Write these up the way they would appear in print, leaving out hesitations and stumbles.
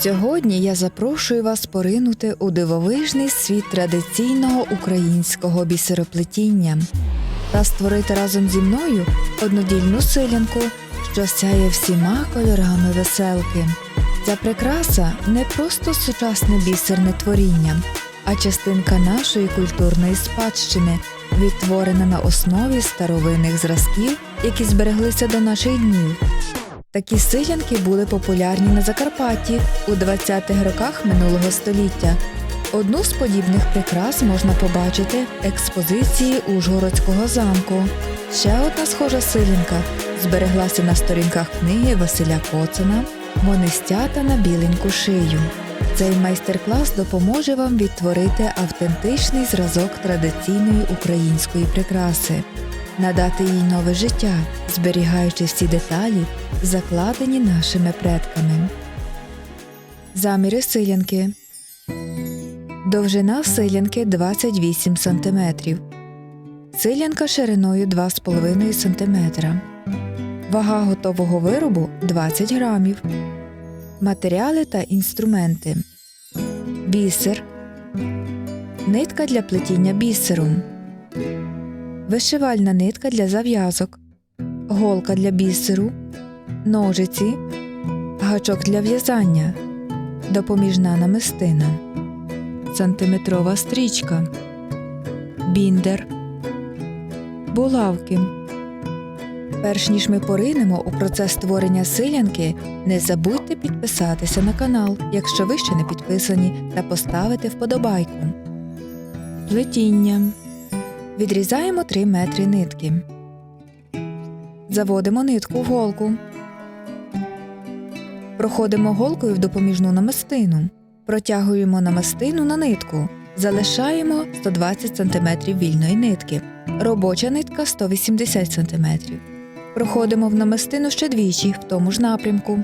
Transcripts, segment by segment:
Сьогодні я запрошую вас поринути у дивовижний світ традиційного українського бісероплетіння та створити разом зі мною однодільну силянку, що сяє всіма кольорами веселки. Ця прикраса не просто сучасне бісерне творіння, а частинка нашої культурної спадщини, відтворена на основі старовинних зразків, які збереглися до наших днів. Такі силянки були популярні на Закарпатті у 20-х роках минулого століття. Одну з подібних прикрас можна побачити в експозиції Ужгородського замку. Ще одна схожа силянка збереглася на сторінках книги Василя Коцана «Монестята на біленьку шию». Цей майстер-клас допоможе вам відтворити автентичний зразок традиційної української прикраси, надати їй нове життя, зберігаючи всі деталі, закладені нашими предками. Заміри силянки. Довжина силянки 28 см. Силянка шириною 2,5 см. Вага готового виробу 20 грамів. Матеріали та інструменти. Бісер. Нитка для плетіння бісеру. Вишивальна нитка для зав'язок. Голка для бісеру. Ножиці. Гачок для в'язання. Допоміжна намистина. Сантиметрова стрічка. Біндер. Булавки. Перш ніж ми поринемо у процес створення силянки, не забудьте підписатися на канал, якщо ви ще не підписані, та поставити вподобайку. Плетіння. Відрізаємо 3 метри нитки. Заводимо нитку в голку. Проходимо голкою в допоміжну намистину. Протягуємо намистину на нитку. Залишаємо 120 см вільної нитки. Робоча нитка 180 см. Проходимо в намистину ще двічі в тому ж напрямку.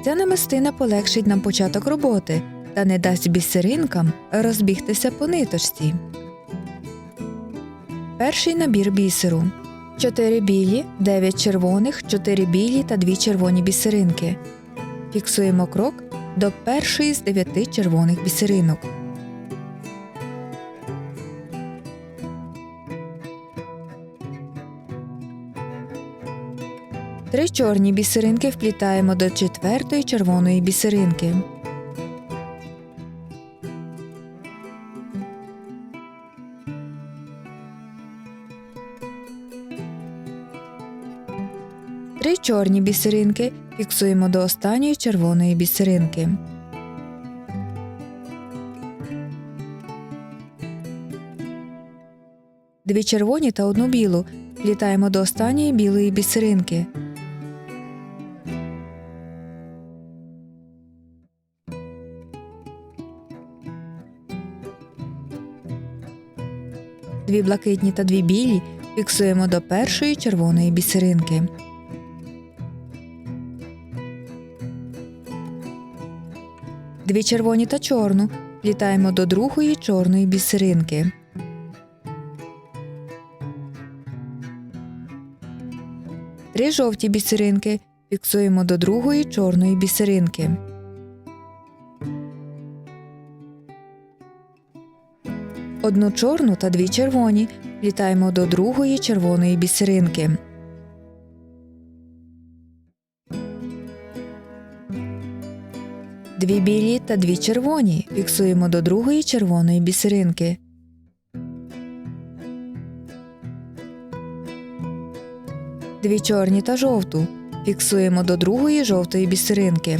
Ця намистина полегшить нам початок роботи та не дасть бісеринкам розбігтися по ниточці. Перший набір бісеру. 4 білі, 9 червоних, 4 білі та 2 червоні бісеринки. Фіксуємо крок до першої з 9 червоних бісеринок. Три чорні бісеринки вплітаємо до 4-ї червоної бісеринки. Три чорні бісеринки фіксуємо до останньої червоної бісеринки. Дві червоні та одну білу вплітаємо до останньої білої бісеринки. Дві блакитні та дві білі фіксуємо до першої червоної бісеринки. Дві червоні та чорну вплітаємо до другої чорної бісеринки. Три жовті бісеринки фіксуємо до другої чорної бісеринки. Одну чорну та дві червоні вплітаємо до другої червоної бісеринки. Дві білі та дві червоні фіксуємо до другої червоної бісеринки. Дві чорні та жовту фіксуємо до другої жовтої бісеринки.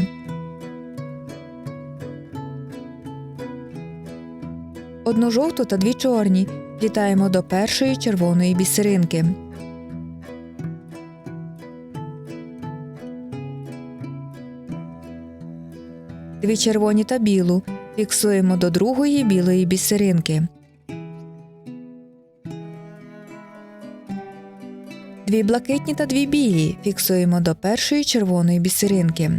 Одну жовту та дві чорні вплітаємо до першої червоної бісеринки. Дві червоні та білу фіксуємо до другої білої бісеринки. Дві блакитні та дві білі фіксуємо до першої червоної бісеринки.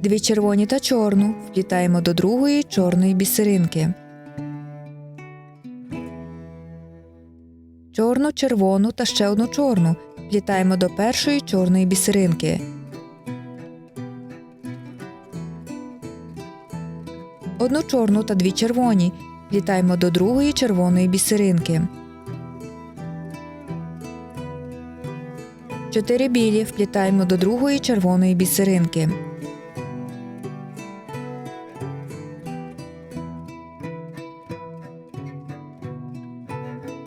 Дві червоні та чорну вплітаємо до другої чорної бісеринки. Чорну, червону та ще одну чорну вплітаємо до першої чорної бісеринки. Одну чорну та дві червоні вплітаємо до другої червоної бісеринки. 4 білі вплітаємо до другої червоної бісеринки.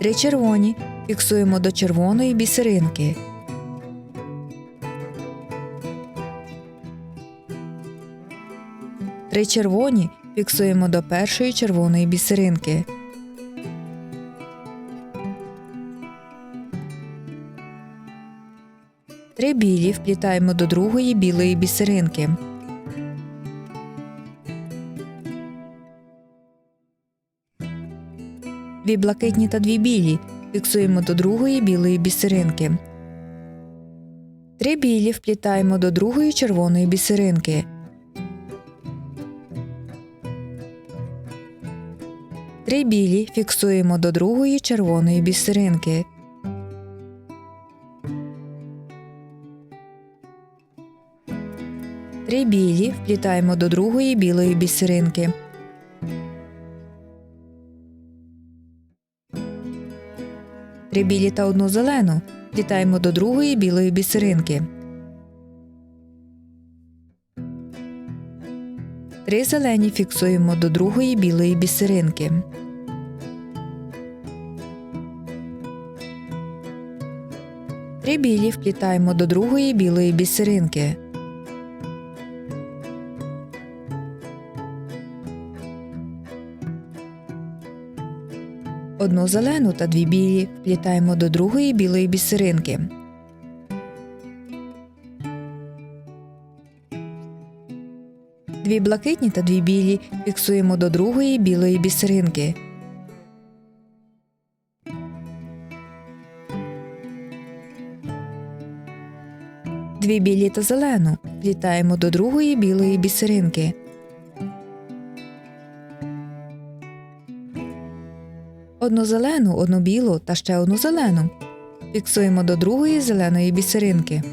3 червоні фіксуємо до червоної бісеринки. 3 червоні фіксуємо до першої червоної бісеринки. 3 білі вплітаємо до другої білої бісеринки. 2 блакитні та 2 білі фіксуємо до другої білої бісеринки. 3 білі вплітаємо до другої червоної бісеринки. 3 білі фіксуємо до другої червоної бісеринки. 3 білі вплітаємо до другої білої бісеринки. 3 білі та 1 зелену вплітаємо до другої білої бісеринки. 3 зелені фіксуємо до другої білої бісеринки. 3 білі вплітаємо до другої білої бісеринки. 1 зелену та 2 білі вплітаємо до другої білої бісеринки. 2 блакитні та 2 білі фіксуємо до другої білої бісеринки. 2 білі та зелену вплітаємо до другої білої бісеринки. 1 зелену, 1 білу та ще 1 зелену фіксуємо до другої зеленої бісеринки.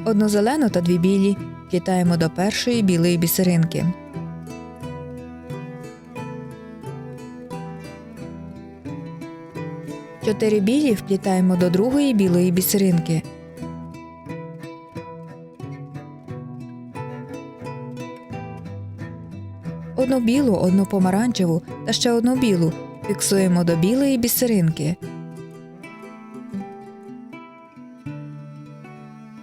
1 зелену та 2 білі вплітаємо до першої білої бісеринки. 4 білі вплітаємо до другої білої бісеринки. 1 білу, 1 помаранчеву та ще 1 білу фіксуємо до білої бісеринки.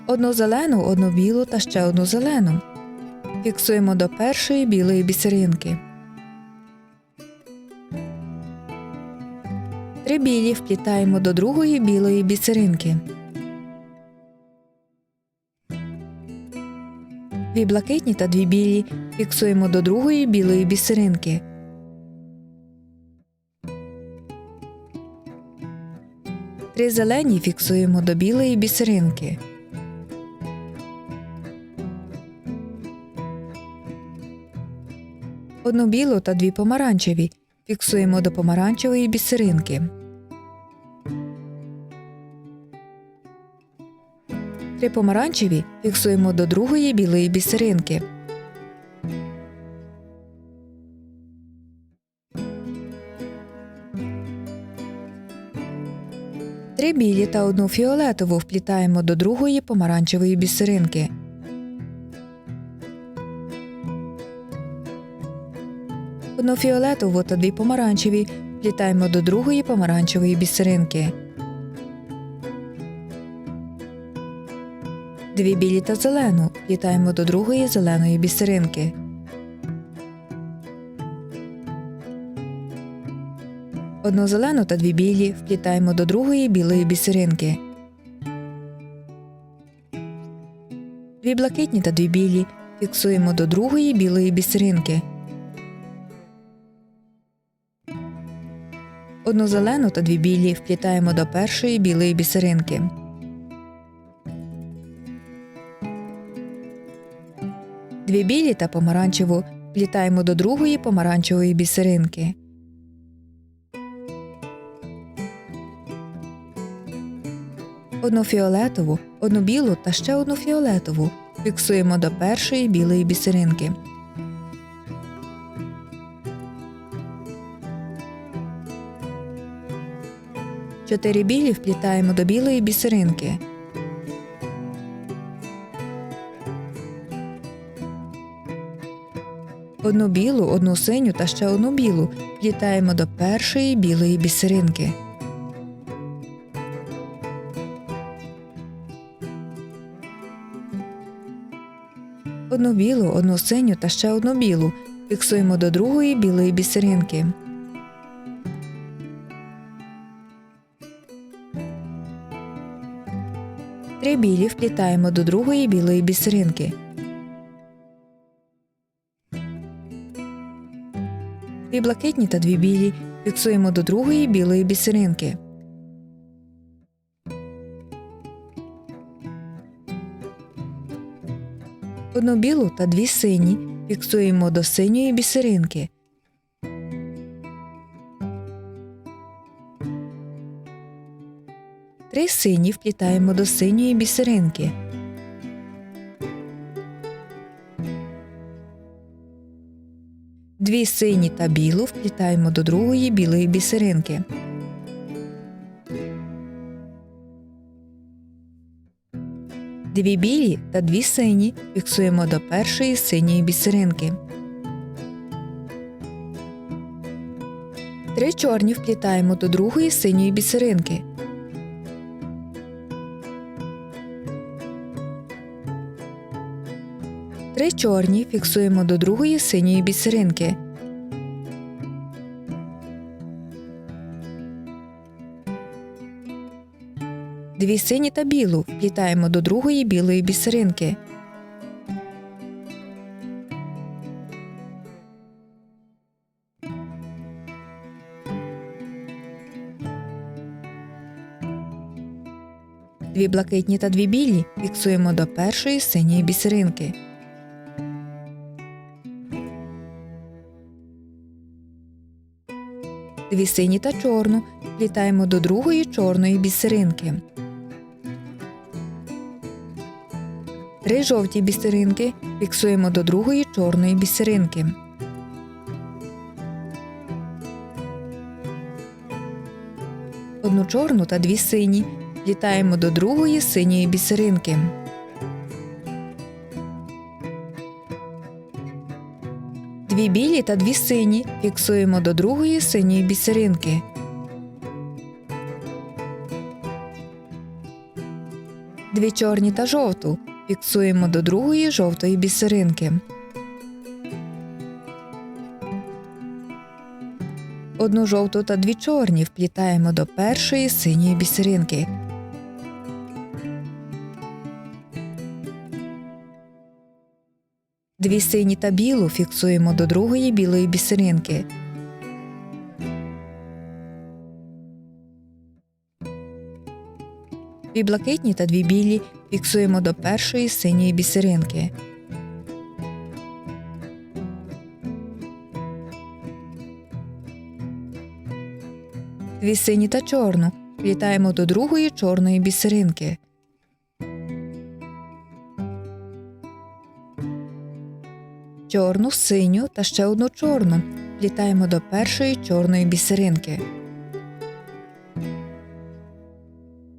1 зелену, 1 білу та ще 1 зелену фіксуємо до першої білої бісеринки. 3 білі вплітаємо до другої білої бісеринки. 2 блакитні та 2 білі фіксуємо до другої білої бісеринки. 3 зелені фіксуємо до білої бісеринки. 1 білу та 2 помаранчеві фіксуємо до помаранчевої бісеринки. 3 помаранчеві фіксуємо до другої білої бісеринки. 3 білі та 1 фіолетову вплітаємо до другої помаранчевої бісеринки. 1 фіолетову та 2 помаранчеві вплітаємо до другої помаранчевої бісеринки. 2 білі та зелену вплітаємо до другої зеленої бісеринки. 1 зелену та 2 білі вплітаємо до другої білої бісеринки. 2 блакитні та 2 білі фіксуємо до другої білої бісеринки. Одну зелену та 2 білі вплітаємо до першої білої бісеринки. Дві білі та помаранчеву вплітаємо до другої помаранчевої бісеринки. Одну фіолетову, одну білу та ще одну фіолетову фіксуємо до першої білої бісеринки. Чотири білі вплітаємо до білої бісеринки. Одну білу, одну синю та ще одну білу вплітаємо до першої білої бісеринки. Одну білу, одну синю та ще одну білу фіксуємо до другої білої бісеринки. Три білі вплітаємо до другої білої бісеринки. Дві блакитні та 2 білі фіксуємо до другої білої бісеринки. Одну білу та 2 сині фіксуємо до синьої бісеринки. Три сині вплітаємо до синьої бісеринки. Дві сині та білу вплітаємо до другої білої бісеринки. Дві білі та 2 сині фіксуємо до першої синьої бісеринки. Три чорні вплітаємо до другої синьої бісеринки. Три чорні фіксуємо до другої синьої бісеринки. Дві сині та білу вплітаємо до другої білої бісеринки. Дві блакитні та 2 білі фіксуємо до першої синьої бісеринки. Дві сині та чорну вплітаємо до другої чорної бісеринки. Три жовті бісеринки фіксуємо до другої чорної бісеринки. Одну чорну та 2 сині вплітаємо до другої синьої бісеринки. Дві білі та 2 сині фіксуємо до другої синьої бісеринки. Дві чорні та жовту фіксуємо до другої жовтої бісеринки. Одну жовту та 2 чорні вплітаємо до першої синьої бісеринки. Дві сині та білу фіксуємо до другої білої бісеринки. Дві блакитні та 2 білі фіксуємо до першої синьої бісеринки. Дві сині та чорну вплітаємо до другої чорної бісеринки. Чорну, синю та ще одну чорну вплітаємо до першої чорної бісеринки.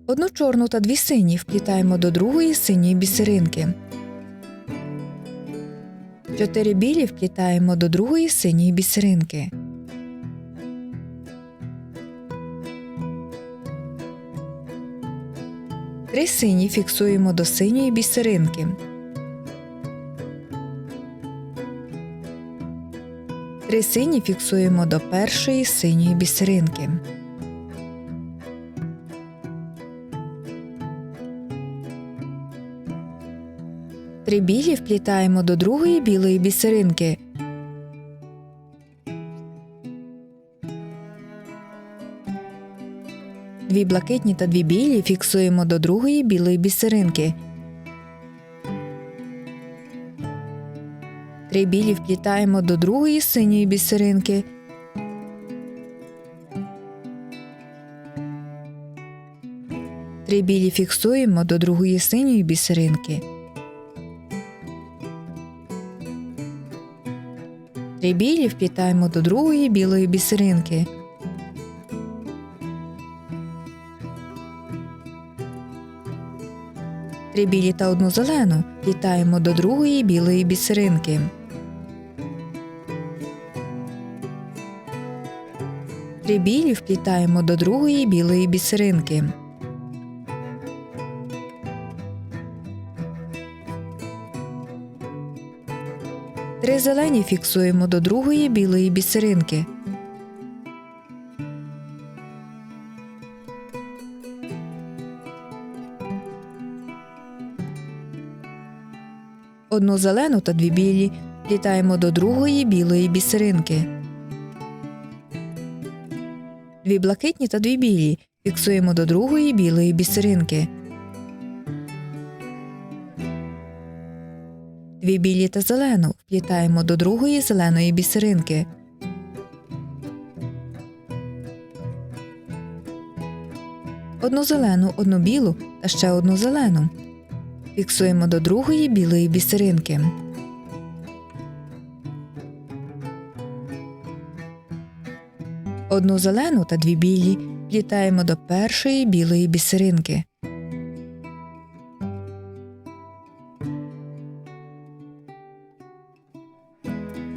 Одну чорну та 2 сині вплітаємо до другої синьої бісеринки. 4 білі вплітаємо до другої синьої бісеринки. Три сині фіксуємо до синьої бісеринки. Три сині фіксуємо до першої синьої бісеринки. Три білі вплітаємо до другої білої бісеринки. 2 блакитні та 2 білі фіксуємо до другої білої бісеринки. 3 білі вплітаємо до другої синьої бісеринки. 3 білі фіксуємо до другої синьої бісеринки. 3 білі вплітаємо до другої білої бісеринки. 3 білі та 1 зелену вплітаємо до другої білої бісеринки. 3 білі вплітаємо до другої білої бісеринки. 3 зелені фіксуємо до другої білої бісеринки. 1 зелену та 2 білі вплітаємо до другої білої бісеринки. 2 блакитні та 2 білі фіксуємо до другої білої бісеринки. 2 білі та зелену вплітаємо до другої зеленої бісеринки. 1 зелену, 1 білу та ще 1 зелену фіксуємо до другої білої бісеринки. 1 зелену та 2 білі вплітаємо до першої білої бісеринки.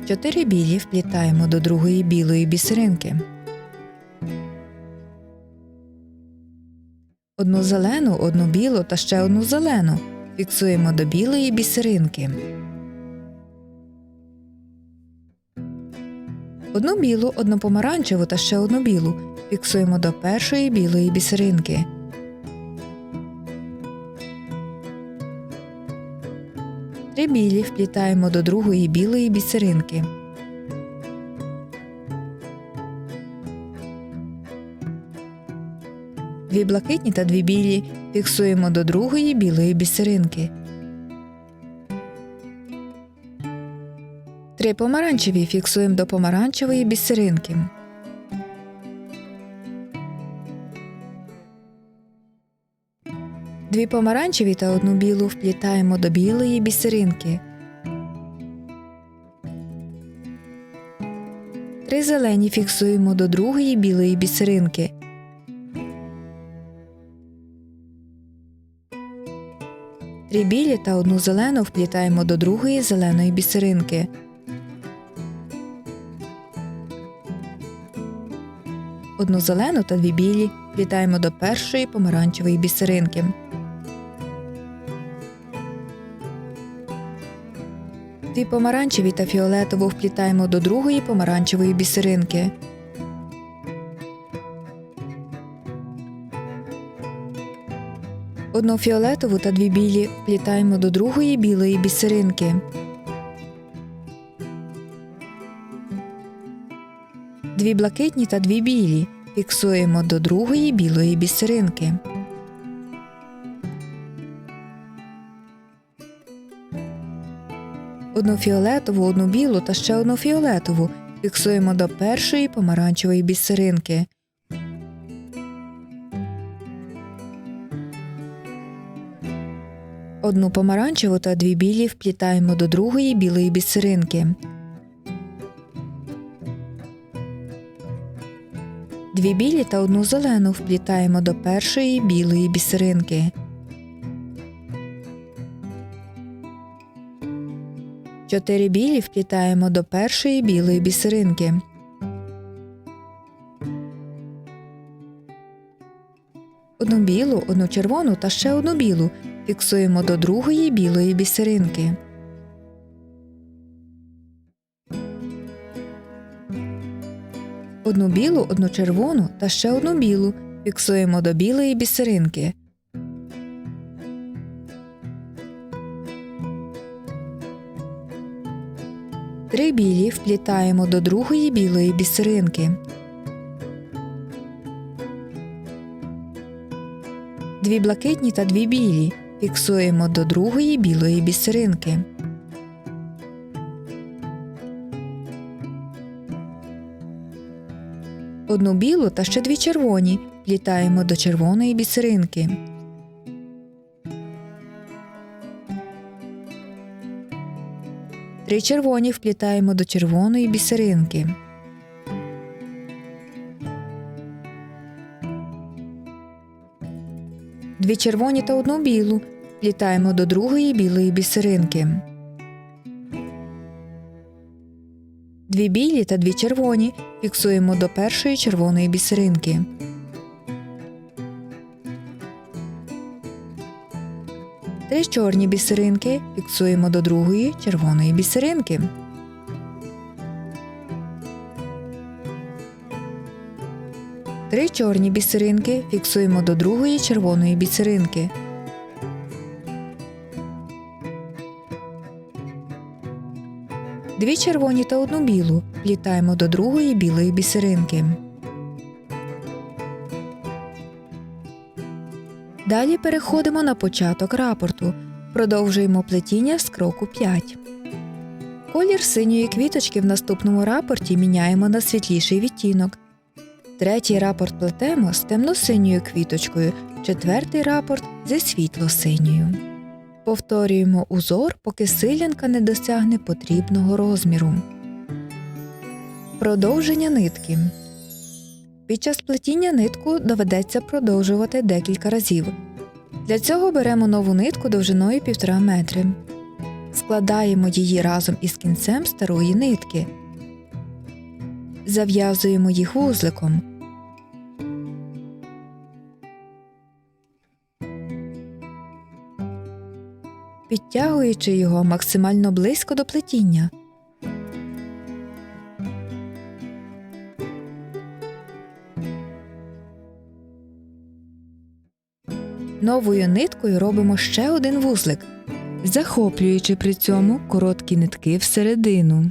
4 білі вплітаємо до другої білої бісеринки. 1 зелену, 1 білу та ще 1 зелену фіксуємо до білої бісеринки. 1 білу, 1 помаранчеву та ще 1 білу фіксуємо до першої білої бісеринки. 3 білі вплітаємо до другої білої бісеринки. 2 блакитні та 2 білі фіксуємо до другої білої бісеринки. 3 помаранчеві фіксуємо до помаранчевої бісеринки. 2 помаранчеві та 1 білу вплітаємо до білої бісеринки. 3 зелені фіксуємо до другої білої бісеринки. 3 білі та 1 зелену вплітаємо до другої зеленої бісеринки. 1 зелену та 2 білі вплітаємо до першої помаранчевої бісеринки. 2 помаранчеві та фіолетову вплітаємо до другої помаранчевої бісеринки. 1 фіолетову та 2 білі вплітаємо до другої білої бісеринки. 2 блакитні та 2 білі фіксуємо до другої білої бісеринки. 1 фіолетову, 1 білу та ще 1 фіолетову фіксуємо до першої помаранчевої бісеринки. 1 помаранчеву та 2 білі вплітаємо до другої білої бісеринки. 2 білі та 1 зелену вплітаємо до першої білої бісеринки. 4 білі вплітаємо до першої білої бісеринки. 1 білу, 1 червону та ще 1 білу фіксуємо до другої білої бісеринки. 1 білу, 1 червону та ще 1 білу фіксуємо до білої бісеринки. 3 білі вплітаємо до другої білої бісеринки. 2 блакитні та 2 білі фіксуємо до другої білої бісеринки. Одну білу та ще 2 червоні вплітаємо до червоної бісеринки. Три червоні вплітаємо до червоної бісеринки. Дві червоні та 1 білу вплітаємо до другої білої бісеринки. 2 білі та 2 червоні фіксуємо до першої червоної бісеринки. Три чорні бісеринки фіксуємо до другої червоної бісеринки. Три чорні бісеринки фіксуємо до другої червоної бісеринки. Дві червоні та 1 білу вплітаємо до другої білої бісеринки. Далі переходимо на початок рапорту. Продовжуємо плетіння з кроку 5. Колір синьої квіточки в наступному рапорті міняємо на світліший відтінок. Третій рапорт плетемо з темно-синьою квіточкою, четвертий рапорт зі світло-синьою. Повторюємо узор, поки силянка не досягне потрібного розміру. Продовження нитки. Під час плетіння нитку доведеться продовжувати декілька разів. Для цього беремо нову нитку довжиною 1,5 метри. Складаємо її разом із кінцем старої нитки. Зав'язуємо їх вузликом. Підтягуючи його максимально близько до плетіння. Новою ниткою робимо ще один вузлик, захоплюючи при цьому короткі нитки всередину.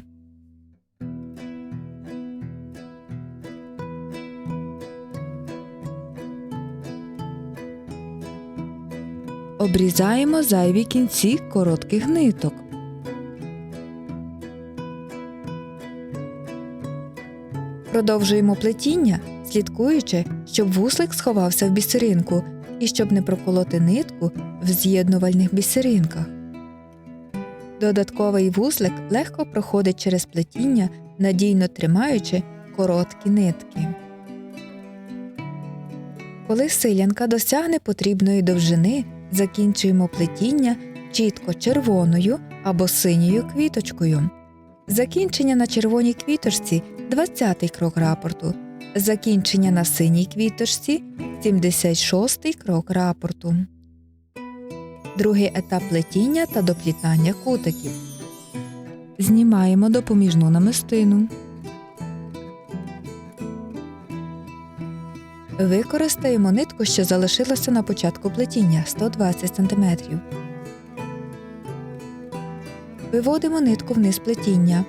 Обрізаємо зайві кінці коротких ниток. Продовжуємо плетіння, слідкуючи, щоб вузлик сховався в бісеринку і щоб не проколоти нитку в з'єднувальних бісеринках. Додатковий вузлик легко проходить через плетіння, надійно тримаючи короткі нитки. Коли силянка досягне потрібної довжини, закінчуємо плетіння чітко червоною або синьою квіточкою. Закінчення на червоній квіточці – 20-й крок рапорту. Закінчення на синій квіточці – 76-й крок рапорту. Другий етап плетіння та доплітання кутиків. Знімаємо допоміжну намистину. Використаємо нитку, що залишилася на початку плетіння – 120 см. Виводимо нитку вниз плетіння.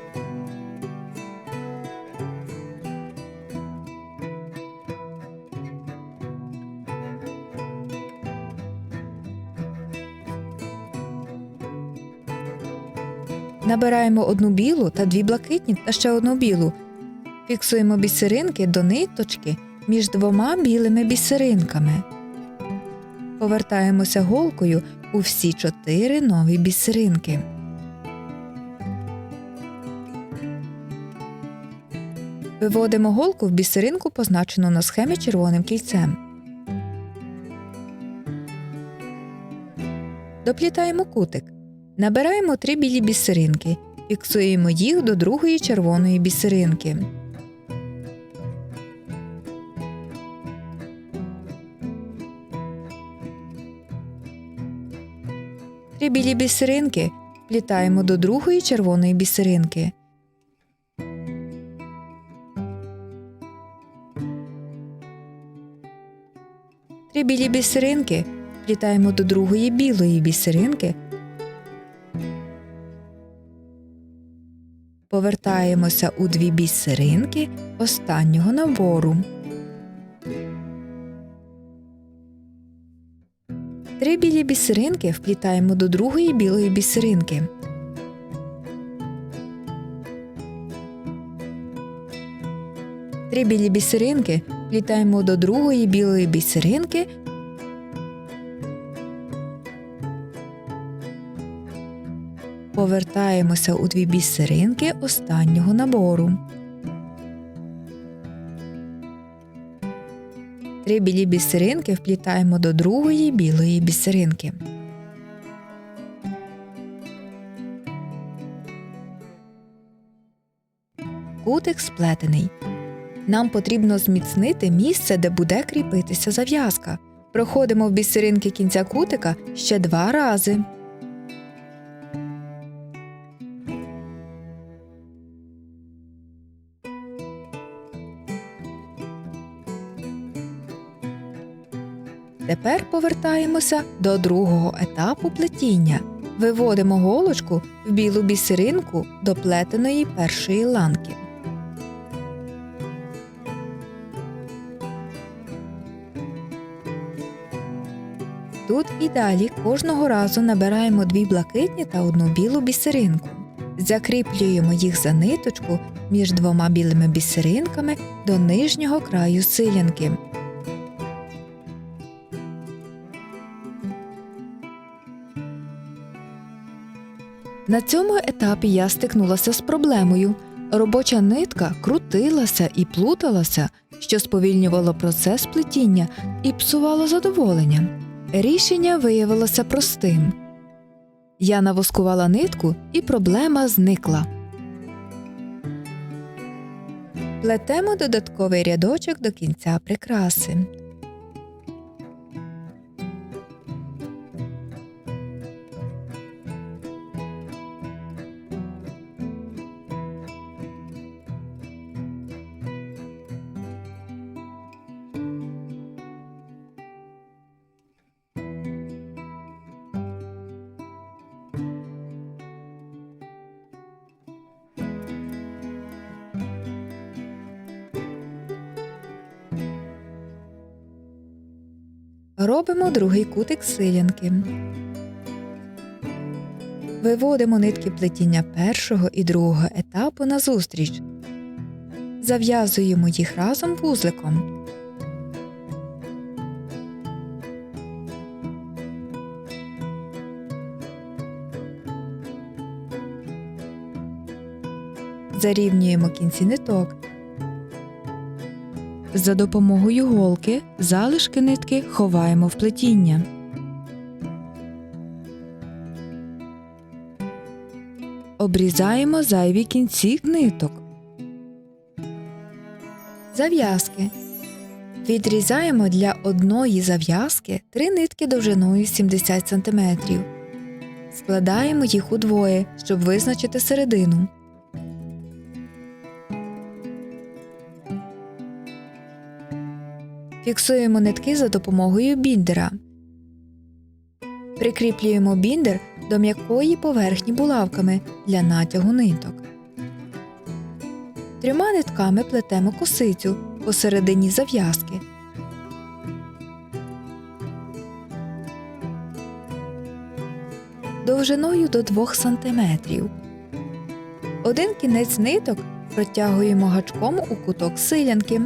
Набираємо 1 білу та 2 блакитні та ще 1 білу. Фіксуємо бісеринки до ниточки між 2 білими бісеринками. Повертаємося голкою у всі 4 нові бісеринки. Виводимо голку в бісеринку, позначену на схемі червоним кільцем. Доплітаємо кутик. Набираємо 3 білі бісеринки. Фіксуємо їх до другої червоної бісеринки. Три білі бісеринки вплітаємо до другої червоної бісеринки. Три білі бісеринки вплітаємо до другої білої бісеринки. Повертаємося у 2 бісеринки останнього набору. 3 білі бісеринки вплітаємо до другої білої бісеринки. Три білі бісеринки вплітаємо до другої білої бісеринки. Повертаємося у 2 бісеринки останнього набору. 3 білі бісеринки вплітаємо до другої білої бісеринки. Кутик сплетений. Нам потрібно зміцнити місце, де буде кріпитися зав'язка. Проходимо в бісеринки кінця кутика ще 2 рази. Тепер повертаємося до другого етапу плетіння. Виводимо голочку в білу бісеринку до плетеної першої ланки. Тут і далі кожного разу набираємо 2 блакитні та 1 білу бісеринку. Закріплюємо їх за ниточку між 2 білими бісеринками до нижнього краю силянки. На цьому етапі я стикнулася з проблемою. Робоча нитка крутилася і плуталася, що сповільнювало процес плетіння і псувало задоволення. Рішення виявилося простим. Я навоскувала нитку, і проблема зникла. Плетемо додатковий рядочок до кінця прикраси. Робимо другий кутик силянки. Виводимо нитки плетіння першого і другого етапу назустріч. Зав'язуємо їх разом вузликом. Зарівнюємо кінці ниток. За допомогою голки залишки нитки ховаємо в плетіння. Обрізаємо зайві кінці ниток. Зав'язки. Відрізаємо для одної зав'язки 3 нитки довжиною 70 см. Складаємо їх удвоє, щоб визначити середину. Фіксуємо нитки за допомогою біндера. Прикріплюємо біндер до м'якої поверхні булавками для натягу ниток. 3 нитками плетемо косицю посередині зав'язки. Довжиною до 2 см. Один кінець ниток протягуємо гачком у куток силянки.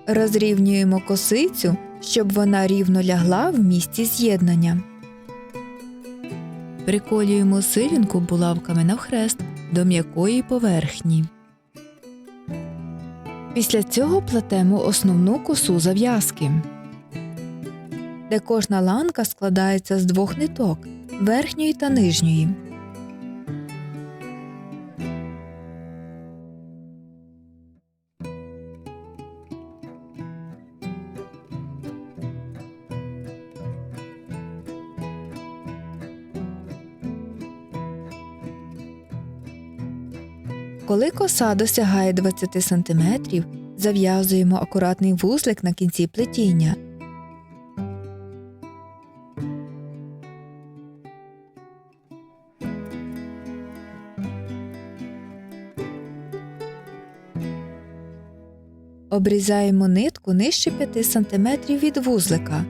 Розрівнюємо косицю, щоб вона рівно лягла в місці з'єднання. Приколюємо силянку булавками навхрест до м'якої поверхні. Після цього плетемо основну косу зав'язки, де кожна ланка складається з 2 ниток – верхньої та нижньої. Коли коса досягає 20 см, зав'язуємо акуратний вузлик на кінці плетіння. Обрізаємо нитку нижче 5 см від вузлика.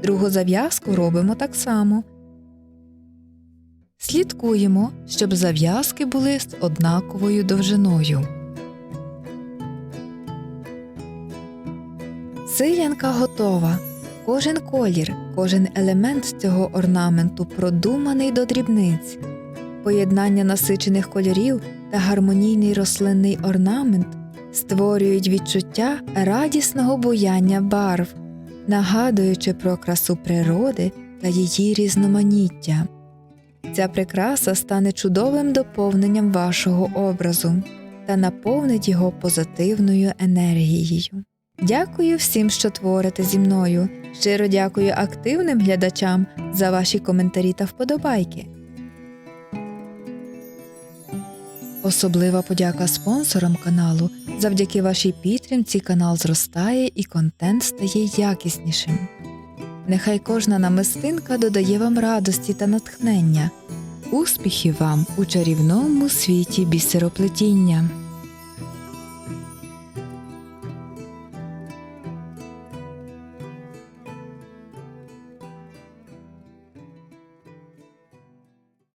Другу зав'язку робимо так само. Слідкуємо, щоб зав'язки були з однаковою довжиною. Силянка готова. Кожен колір, кожен елемент цього орнаменту продуманий до дрібниць. Поєднання насичених кольорів та гармонійний рослинний орнамент створюють відчуття радісного буяння барв, нагадуючи про красу природи та її різноманіття. Ця прикраса стане чудовим доповненням вашого образу та наповнить його позитивною енергією. Дякую всім, що творите зі мною. Щиро дякую активним глядачам за ваші коментарі та вподобайки. Особлива подяка спонсорам каналу. Завдяки вашій підтримці канал зростає і контент стає якіснішим. Нехай кожна намистинка додає вам радості та натхнення. Успіхів вам у чарівному світі бісероплетіння!